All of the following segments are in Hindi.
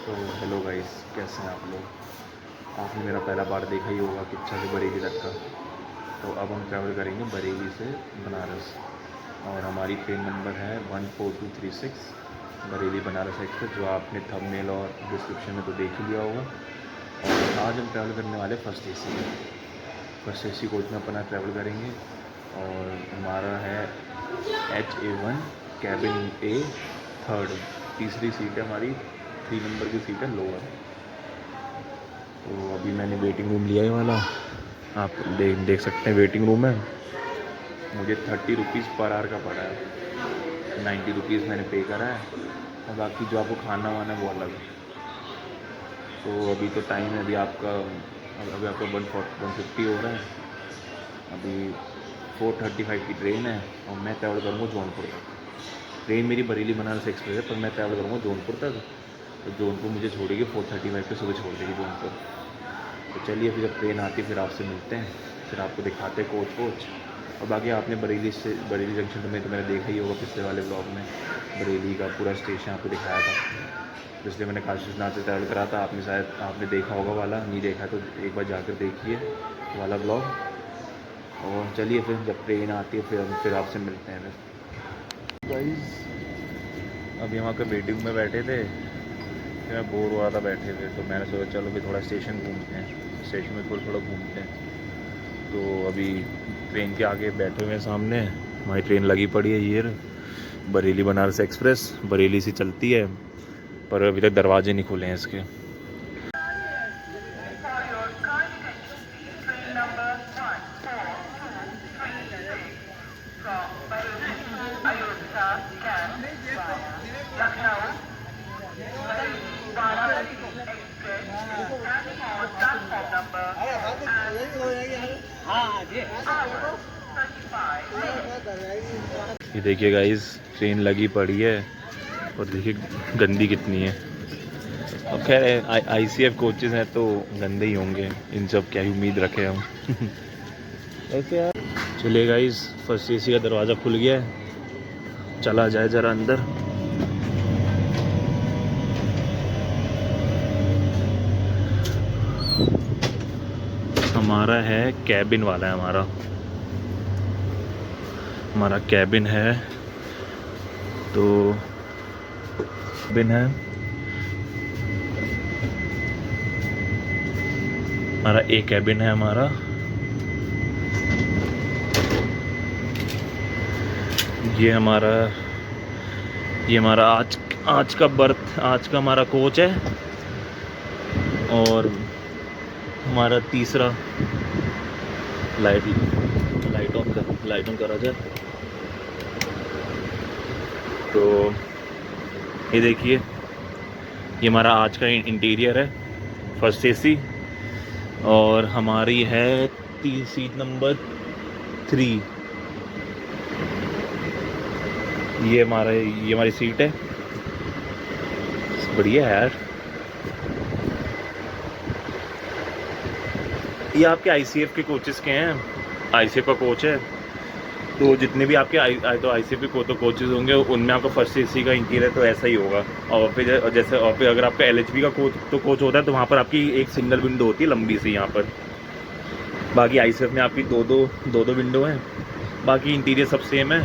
तो हेलो गाइस, कैसे हैं आप लोग। आपने मेरा पहला बार देखा ही होगा किच्छा से बरेली तक का। तो अब हम ट्रैवल करेंगे बरेली से बनारस और हमारी ट्रेन नंबर है 14236 बरेली बनारस एक्सप्रेस, जो आपने थंबनेल और डिस्क्रिप्शन में तो देख ही लिया होगा। और आज हम ट्रैवल करने वाले फर्स्ट एसी कोच में अपना ट्रैवल करेंगे और हमारा है HA1 कैबिन ए थर्ड, तीसरी सीट है हमारी, 3 नंबर की सीट है लोअर। तो अभी मैंने वेटिंग रूम लिया है वाला, आप देख सकते हैं वेटिंग रूम है। मुझे 30 रुपीज़ पर आवर का पड़ा है, 90 रुपीज़ मैंने पे करा है और बाकी जो आपको खाना वाना वो अलग है। तो अभी तो टाइम है, अभी आपका 150 हो रहा है। अभी 4:35 की ट्रेन है और मैं ट्रैवल करूँगा जौनपुर तक। ट्रेन मेरी बरेली बनारस एक्सप्रेस है पर मैं ट्रैवल करूँगा जौनपुर तक। तो जौनपुर मुझे छोड़ेगी 4:35 पे, सुबह छोड़ देगी जौनपुर। तो चलिए फिर जब ट्रेन आती है फिर आपसे मिलते हैं, फिर आपको दिखाते हैं कोच। और बाकी आपने बरेली जंक्शन तो मैंने देखा ही होगा पिछले वाले ब्लॉग में, बरेली का पूरा स्टेशन आपको दिखाया था। तो इसलिए मैंने काशीनाथ से ट्रैवल करा था, आपने देखा होगा वाला, नहीं देखा तो एक बार जाकर देखिए वाला ब्लॉग। और चलिए फिर जब ट्रेन आती है फिर आपसे मिलते हैं। फिर गाइस अभी हम आकर वेटिंग में बैठे थे, फिर मैं बोर हो रहा था बैठे हुए, तो मैंने सोचा चलो भी थोड़ा स्टेशन घूमते हैं, स्टेशन में थोड़ा घूमते हैं। तो अभी ट्रेन के आगे बैठे हुए हैं, सामने हमारी ट्रेन लगी पड़ी है, ये बरेली बनारस एक्सप्रेस बरेली से चलती है, पर अभी तक दरवाजे नहीं खुले हैं इसके। ये देखिए गाइस, ट्रेन लगी पड़ी है और देखिए गंदी कितनी है। अब खैर ICF कोचेस हैं तो गंदे ही होंगे, इन सब क्या ही उम्मीद रखे हम। ऐसे यार चलिए गाइस, फर्स्ट AC का दरवाज़ा खुल गया है, चला जाए ज़रा अंदर। हमारा है कैबिन वाला है, हमारा कैबिन है। तो कैबिन है हमारा, एक कैबिन है हमारा। ये हमारा आज का हमारा कोच है। और हमारा तीसरा लाइट ऑन करा जाए तो ये देखिए, ये हमारा आज का इंटीरियर है, फर्स्ट AC। और हमारी है सीट नंबर 3। ये हमारी सीट है, बढ़िया है यार। ये आपके ICF के कोचेस के हैं, ICF का कोच है। तो जितने भी आपके ICF के कोचेस होंगे उनमें आपका फर्स्ट AC का इंटीरियर तो ऐसा ही होगा। और फिर अगर आपका LHB का कोच होता है तो वहाँ पर आपकी एक सिंगल विंडो होती है लंबी सी यहाँ पर। बाकी ICF में आपकी दो विंडो हैं, बाकी इंटीरियर सब सेम है।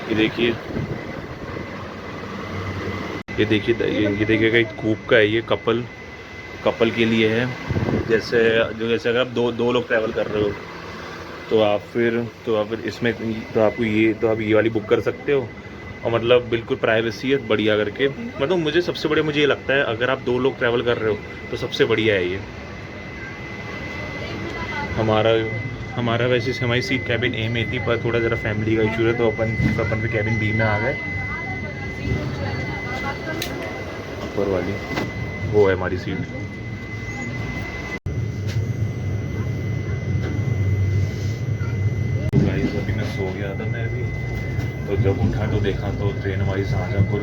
ये देखिएगा, एक कूप का है, ये कपल के लिए है। जैसे अगर आप दो लोग ट्रैवल कर रहे हो तो आप फिर इसमें आप ये वाली बुक कर सकते हो। और मतलब बिल्कुल प्राइवेसी है बढ़िया करके। मतलब मुझे सबसे बढ़िया ये लगता है, अगर आप 2 लोग ट्रैवल कर रहे हो तो सबसे बढ़िया है ये। हमारा वैसे हमारी सीट कैबिन A में थी, पर थोड़ा ज़रा फैमिली का इशू है तो अपन फिर कैबिन B में आ गए। ऊपर वाली वो है हमारी सीट। अभी मैं सो गया था तो जब उठा तो देखा तो ट्रेन हमारी शाहजहाँपुर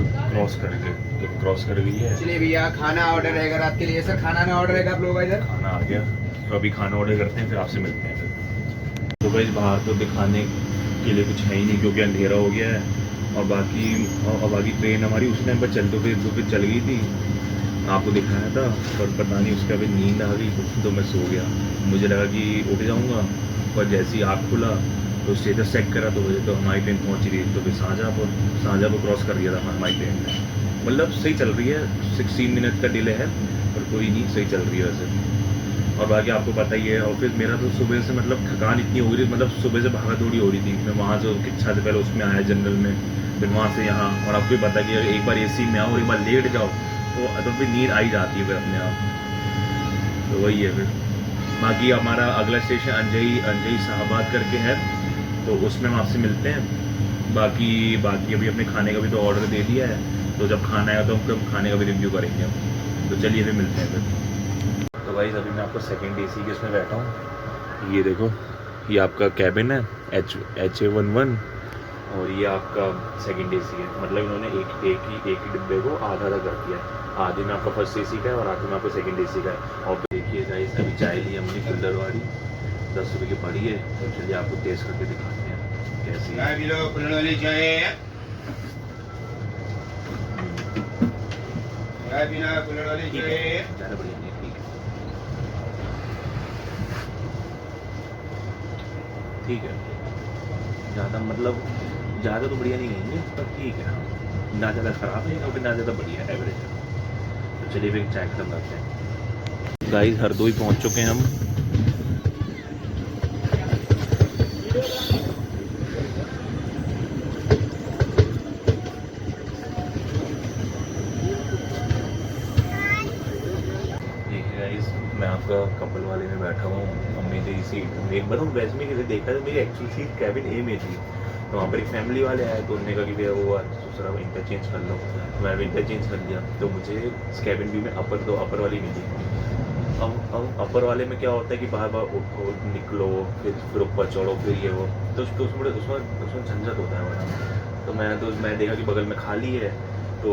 क्रॉस कर गई है। चलिए भैया, खाना ऑर्डर रहेगा रात के लिए। सर खाना में ऑर्डर रहेगा आप लोगों का इधर। खाना आ गया, तो अभी खाना ऑर्डर करते हैं, फिर आपसे मिलते हैं। तो भाई बाहर तो दिखाने के लिए कुछ है ही नहीं क्योंकि अंधेरा हो गया है। और बाकी ट्रेन हमारी उस टाइम पर चल गई थी, आपको दिखाया था, पर पता नहीं उसका अभी नींद आ गई तो मैं सो गया। मुझे लगा कि उठ जाऊँगा, पर जैसे ही आँख खुला तो स्टेटस चेक करा तो वजह तो हमारी ट्रेन पहुँच रही तो फिर शाहजहाँपुर क्रॉस कर दिया था हमारी ट्रेन ने। मतलब सही चल रही है, 16 मिनट का डिले है पर कोई नहीं, सही चल रही है वैसे। और बाकी आपको पता ही है, और फिर मेरा तो सुबह से मतलब थकान इतनी हो रही, मतलब सुबह से भागा दौड़ी हो रही थी। मैं वहाँ से किच्छा से पहले उसमें आया जनरल में, फिर वहाँ से यहाँ, और आपको पता कि अगर एक बार एसी में आओ और एक बार लेट जाओ तो फिर नींद आ ही जाती है फिर अपने आप। तो वही है फिर। बाकी हमारा अगला स्टेशन अंजई साहबाद करके है, तो उसमें हम आपसे मिलते हैं। बाकी अभी अपने खाने का भी तो ऑर्डर दे दिया है, तो जब खाना आएगा तो हम खाने का भी रिव्यू करेंगे। तो चलिए फिर मिलते हैं फिर। तो भाई अभी मैं आपको सेकंड एसी के उसमें बैठा हूँ। ये देखो, ये आपका कैबिन है HA11, और ये आपका सेकंड एसी है। मतलब इन्होंने एक ही डिब्बे को आधा कर दिया है। आधे में आपका फर्स्ट एसी का है और आधे में आपका सेकंड एसी का है। और देखिए गाइस, अभी चाय ली हमने कुल्लर वाली, 10 रुपये की पड़ी है। तो चलिए आपको टेस्ट करके दिखाते हैं कैसी है। कुल्हड़ वाली चाय, कुल्हड़ वाली ठीक है, ज़्यादा बढ़िया नहीं, ठीक है, ठीक है। ज़्यादा तो बढ़िया नहीं कहेंगे पर ठीक है, ना ज़्यादा ख़राब है और ना ज़्यादा बढ़िया, एवरेज है। तो चलिए फिर चाय खत्म करते हैं। गाइस हरदोई पहुंच चुके हैं हम। देखिए गाइस, मैं आपका कपल वाले में बैठा हूँ। मेरी सीट, मेरी बताऊँ वैसे में किसी देखा तो मेरी एक्चुअल सीट कैबिन ए में थी। तो वहाँ पर एक फैमिली वाले आए तो उन्होंने कहा कि भैया वो दूसरा इंटरचेंज कर लो। मैं इंटरचेंज कर लिया, तो मुझे कैबिन बी में अपर वाली मिली। अब अपर वाले में क्या होता है कि बार बार उठो निकलो, फिर ऊपर चढ़ो, फिर ये वो, तो उसमें झंझट होता है बड़ा। तो मैं देखा कि बगल में खाली है, तो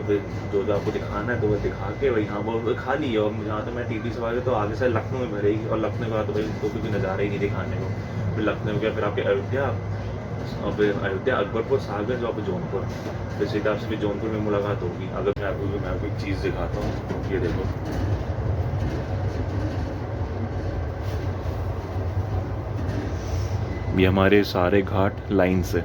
फिर जो आपको दिखाना है तो वो दिखा के भाई, हाँ वो खाली है। और जहाँ तो मैं टीटी से आगे, तो आगे से लखनऊ में भरेगी, और लखनऊ के बाद तो भाई तो कोई नज़ारा ही नहीं दिखाने को। फिर लखनऊ गया, फिर आपके अयोध्या, और फिर अयोध्या, अकबरपुर, साहबगंज, और फिर जौनपुर। फिर सीधा आपसे फिर जौनपुर में मुलाकात होगी। अगर मैं आपको एक चीज़ दिखाता हूँ, ये देखो, ये हमारे सारे घाट लाइन से।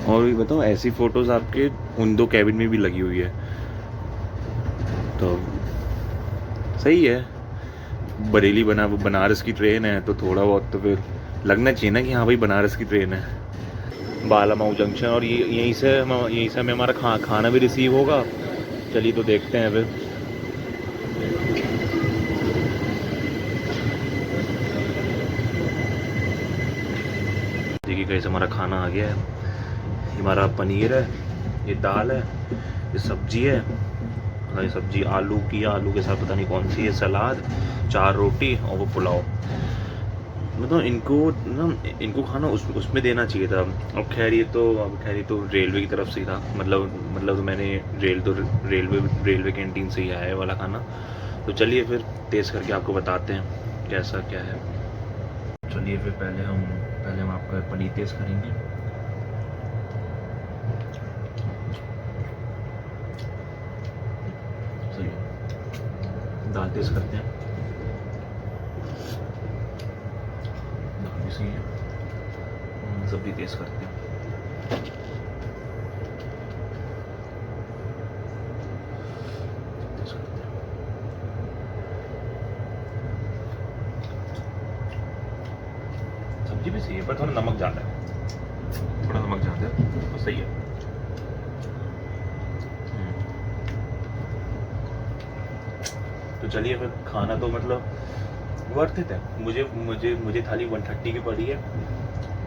और भी बताओ, ऐसी फ़ोटोज़ आपके उन 2 कैबिन में भी लगी हुई है, तो सही है। बरेली बनारस की ट्रेन है, तो थोड़ा बहुत तो फिर लगना चाहिए ना कि हाँ भाई बनारस की ट्रेन है। बालामाऊ जंक्शन, और ये यहीं से हमें हमारा खाना भी रिसीव होगा। चलिए तो देखते हैं फिर। देखिए कैसे हमारा खाना आ गया है। हमारा पनीर है, ये दाल है, ये सब्जी है, ये सब्जी आलू की, आलू के साथ पता नहीं कौन सी है, सलाद, 4 रोटी और वो पुलाव। मतलब इनको खाना उसमें देना चाहिए था। अब खैर ये तो रेलवे की तरफ से ही था। मतलब तो मैंने रेलवे कैंटीन से ही आया है वाला खाना। तो चलिए फिर टेस्ट करके आपको बताते हैं कैसा क्या है। चलिए फिर पहले हम आपका पनीर टेस्ट करेंगे। सही है। दाल टेस्ट करते हैं, दाल भी सही है। सब्जी टेस्ट करते हैं। सब्जी भी सही है, पर थोड़ा नमक ज़्यादा है, तो सही है। तो चलिए फिर, खाना तो मतलब वर्थ इट है। मुझे थाली 130 की पड़ी है,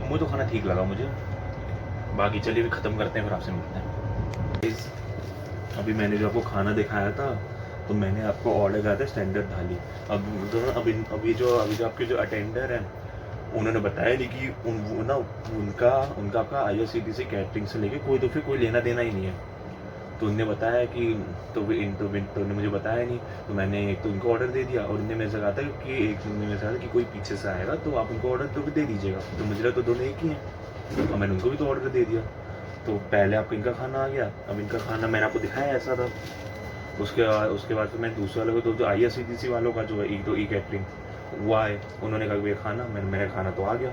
मुझे तो खाना ठीक लगा मुझे। बाकी चलिए फिर ख़त्म करते हैं, फिर आपसे मिलते हैं। अभी मैंने जो आपको खाना दिखाया था, तो मैंने आपको ऑर्डर किया था स्टैंडर्ड थाली। अभी जो आपके जो अटेंडर हैं, उन्होंने बताया नहीं कि उनका आपका IRCTC कैटरिंग से लेके कोई लेना देना ही नहीं है। तो उनने बताया कि तो उन्होंने मुझे बताया नहीं, तो मैंने एक तो उनको ऑर्डर दे दिया और उनने मेरे से कहा था कि एक उन्होंने मेरे से कहा था कि कोई पीछे से आएगा तो आप उनको ऑर्डर तो भी दे दीजिएगा। तो मुझे लगा तो दोनों एक ही हैं, और मैंने उनको भी तो ऑर्डर दे दिया। तो पहले आपको इनका खाना आ गया, अब इनका खाना मैंने आपको दिखाया ऐसा था। उसके बाद फिर मैं दूसरे वाले को तो IRCTC वालों का जो है ई कैटरिंग वो आए, उन्होंने कहा भैया खाना, मेरा खाना तो आ गया।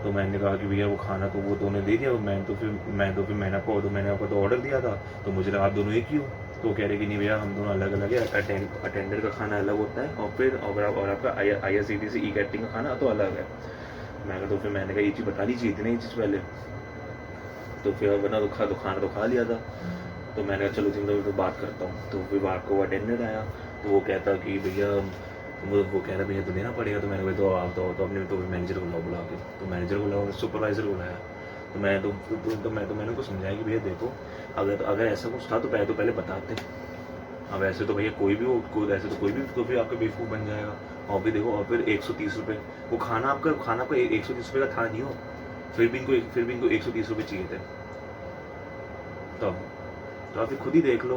तो मैंने कहा कि भैया वो खाना तो वो दोनों दे दिया, मैंने आपको तो ऑर्डर दिया था, तो मुझे लगा आप दोनों एक ही हो। तो वो कह रहे कि नहीं भैया हम दोनों अलग अलग है, अटेंडर का खाना अलग होता है और फिर और आपका IRCTC ई कैटरिंग का खाना तो अलग है। मैंने कहा ये चीज़ बता दी चाहिए थी ना, ये चीज़ पहले। तो फिर बना तो खाना तो खा लिया था। तो मैंने कहा चलो जिंदगी तो बात करता हूँ। तो फिर बात को अटेंडेंट आया, तो वो कहता कि भैया वो कह रहा भैया तो देना पड़ेगा। तो मैंने कहा तो आप तो अपने तो मैनेजर को बुला के, तो मैनेजर को बुलाया, सुपरवाइज़र को बुलाया। तो मैंने उनको समझाया कि भैया देखो अगर ऐसा कुछ था तो पहले बताते। अब ऐसे तो भैया कोई भी आपका बेवकूफ़ बन जाएगा। और भी देखो, और फिर 130 रुपये वो खाना आपका 130 रुपये का था नहीं हो, फिर भी इनको 130 रुपये चाहिए थे। तो आप फिर खुद ही देख लो।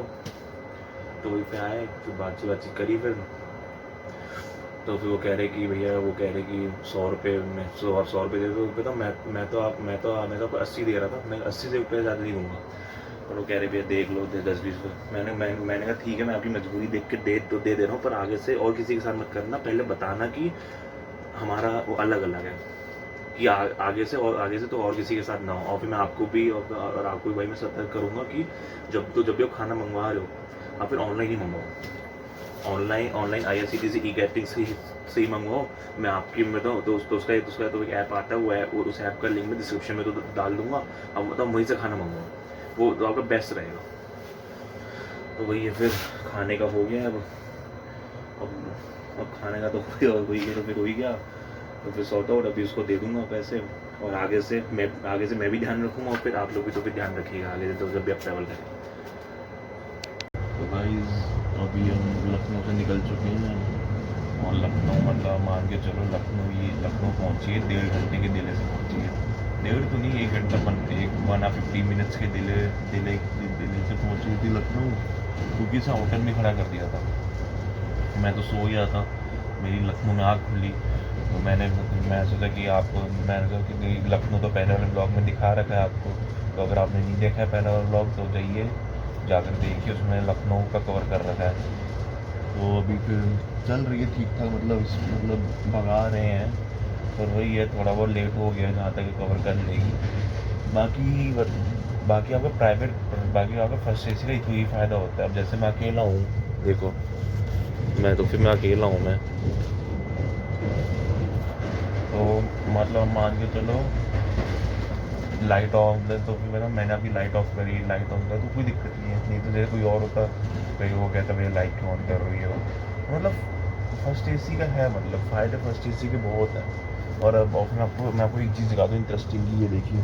तो वहीं पे आए, फिर बातचीत करी फिर। तो फिर वो कह रहे कि 100 रुपये में 100 रुपये दे दो। तो मैं तो आपको 80 दे रहा था, मैं 80 से रुपये ज़्यादा नहीं दूँगा। और वो कह रहे भैया देख लो 10-20 रुपये। मैंने कहा ठीक है, मैं आपकी मजबूरी देख के दे रहा हूँ, पर आगे से और किसी के साथ मत करना। पहले बताना कि हमारा वो अलग अलग है, कि आगे से तो और किसी के साथ ना हो। और फिर मैं आपको भी और आपको भी भाई मैं सतर्क करूँगा कि जब भी आप खाना मंगवा रहे हो, आप फिर ऑनलाइन ही मंगवाओ। ऑनलाइन IRCTC ई कैटरिंग से ही मंगवाओ। मैं बताऊँ तो उसका तो एक ऐप आता है, उस ऐप का लिंक मैं डिस्क्रिप्शन में तो डाल दूँगा। अब बताओ वहीं से खाना मंगवाओ, वो तो आपका बेस्ट रहेगा। तो वही है, फिर खाने का हो गया। अब खाने का तो हो ही गया। तो फिर सॉर्ट आउट, अभी उसको दे दूंगा पैसे। और आगे से मैं भी ध्यान रखूँगा, और फिर आप लोग भी तो फिर ध्यान रखिएगा आगे से, तो जब भी आप ट्रैवल करें। तो गाइस अभी हम लखनऊ से निकल चुके हैं, और लखनऊ मतलब मान के चलो लखनऊ पहुँचिए 1.5 घंटे के डिले से पहुँचिए। 1.5 तो नहीं, 1 घंटा 150 मिनट्स के डिले से पहुँची थी लखनऊ, क्योंकि इसे होटल में खड़ा कर दिया था। मैं तो सो गया था, मेरी लखनऊ में आँख खुली। तो मैं सोचा कि मैंने सोचा कि लखनऊ तो पहले वाले ब्लॉग में दिखा रखा है आपको, तो अगर आपने नहीं देखा है पहला वाला ब्लॉग तो जाकर देखिए, उसमें लखनऊ का कवर कर रखा है। तो अभी फिर चल रही है ठीक ठाक, मतलब भगा रहे हैं, पर वही है थोड़ा बहुत लेट हो गया, जहाँ तक कवर कर लेगी। बाकी आपका फर्स्ट AC का ही फ़ायदा होता है। अब जैसे मैं अकेला हूँ, देखो मैं अकेला हूँ मैं, तो मतलब मान के चलो लाइट ऑफ है, तो फिर मैंने अभी लाइट ऑफ करी, लाइट ऑन कर तो कोई दिक्कत नहीं तो जैसे कोई और होता कहीं वो कहता भैया लाइट क्यों ऑन कर रही हो। मतलब फर्स्ट AC का है, मतलब फ़ायदे फर्स्ट AC के बहुत हैं। और अब मैं आपको एक चीज़ दिखा दूँ इंटरेस्टिंग की, ये देखिए,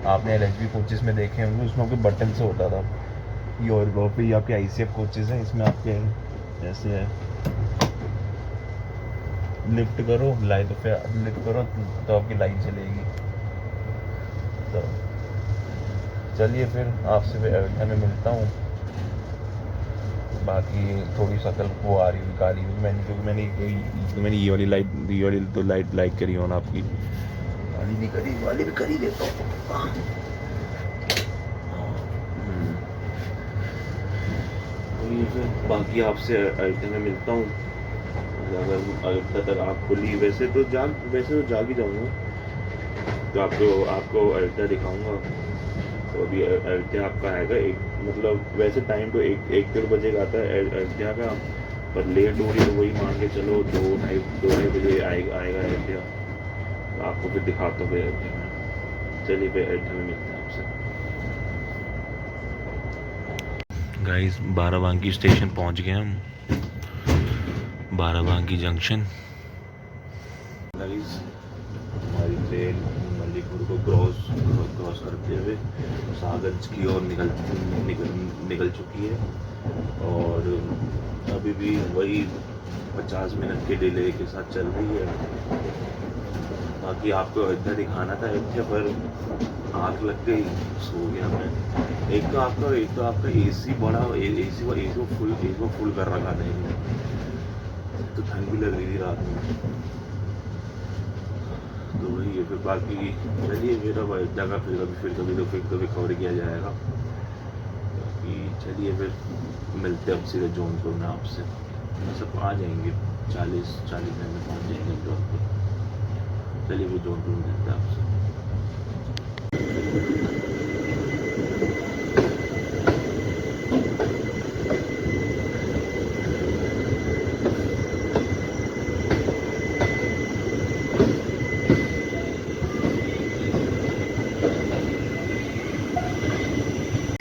आपने LHB कोचेज़ में देखे होंगे, उसमें आपके बटन से होता था। ये और पे आपके ICF कोचेज़ हैं, इसमें आपके ऐसे है, लिफ्ट करो तो आपकी लाइन चलेगी। तो चलिए फिर आपसे अयोध्या में मिलता हूँ। बाकी थोड़ी शकल वो आ रही हुई काली हुई, मैंने ये वाली लाइट लाइक करी हो ना आपकी, वाली नहीं करी, वाली भी कर ही देता हूँ। तो ये फिर बाकी आपसे अयोध्या में मिलता हूँ। अगर अयोध्या तक आँख खुली, वैसे तो जाग ही जाऊँगा, तो आपको अयोध्या दिखाऊँगा। तो अभी अयोध्या आपका आएगा मतलब वैसे टाइम तो 1-1:30 बजे का आता है अयोध्या का, पर लेट हो रही है तो वही मान के चलो 2-2:30 बजे आएगा अयोध्या। तो आपको फिर दिखाता हूँ अयोध्या में। चलिए फिर अयोध्या में मिलते हैं आपसे। गाइस बाराबांकी स्टेशन पहुँच गए हम, बाराबांकी जंक्शन। गाइस हमारी ट्रेन मल्लीपुर को क्रॉस करते हुए सागंज की ओर निकल चुकी है, और अभी भी वही 50 मिनट के डिले के साथ चल रही है। बाकी आपको अयोध्या दिखाना था अयोध्या, पर आग लग गई, सो गया मैं। एक तो आपका एसी बड़ा एसी को फुल कर रखा था इन्होंने, तो ठंड भी लग रही थी रात में। तो वही है फिर। बाकी चलिए फिर अब अयोध्या का फिर कभी कवर किया जाएगा। बाकी चलिए फिर मिलते हैं अब सीधे जौनपुर में आपसे। सब आ जाएंगे 40 मिनट में पहुँच जाएंगे जौनपुर। चलिए फिर जौनपुर में मिलते हैं आपसे।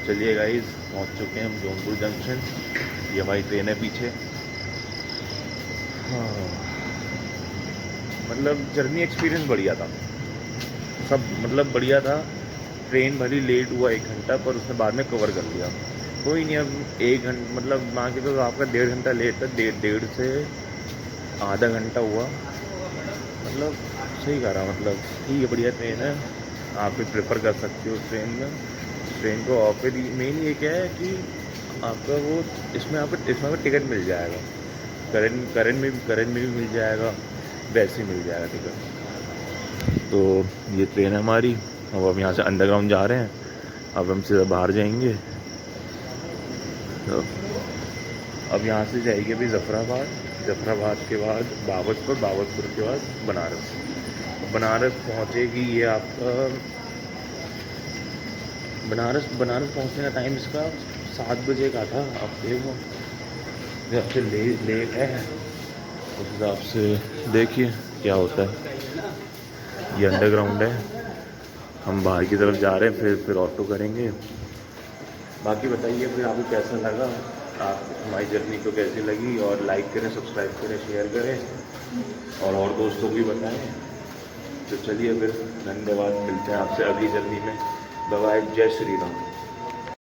चलिए गाइस, पहुंच चुके हैं हम जौनपुर जंक्शन। ये हमारी ट्रेन है पीछे। हाँ, मतलब जर्नी एक्सपीरियंस बढ़िया था, सब मतलब बढ़िया था। ट्रेन भली लेट हुआ 1 घंटा, पर उसने बाद में कवर कर लिया। कोई नहीं, अब 1 घंटा मतलब मान के तो आपका 1.5 घंटा लेट था, 1.5 से आधा घंटा हुआ। मतलब सही कह रहा, मतलब ठीक है, बढ़िया ट्रेन है। आप भी प्रेफर कर सकते हो ट्रेन को। और फिर मेन ये क्या है कि आपका वो इसमें आपको टिकट मिल जाएगा, करंट में भी मिल जाएगा, वैसे ही मिल जाएगा टिकट। तो ये ट्रेन है हमारी। अब हम यहाँ से अंडरग्राउंड जा रहे हैं। अब हम सीधा बाहर जाएंगे। तो अब यहाँ से जाएगी अभी जफराबाद के बाद बाबतपुर के बाद बनारस पहुँचेगी। ये आपका बनारस पहुँचने का टाइम इसका 7 बजे का था। अब देखो जब से लेट है, उस हिसाब से देखिए क्या होता है। ये अंडरग्राउंड है, हम बाहर की तरफ जा रहे हैं, फिर ऑटो करेंगे। बाकी बताइए फिर आपको कैसा लगा, आप हमारी जर्नी को कैसी लगी, और लाइक करें, सब्सक्राइब करें, शेयर करें और दोस्तों को भी बताएं। तो चलिए फिर, धन्यवाद, मिलते हैं आपसे अगली जर्नी में। बाय बाय, जय श्री राम।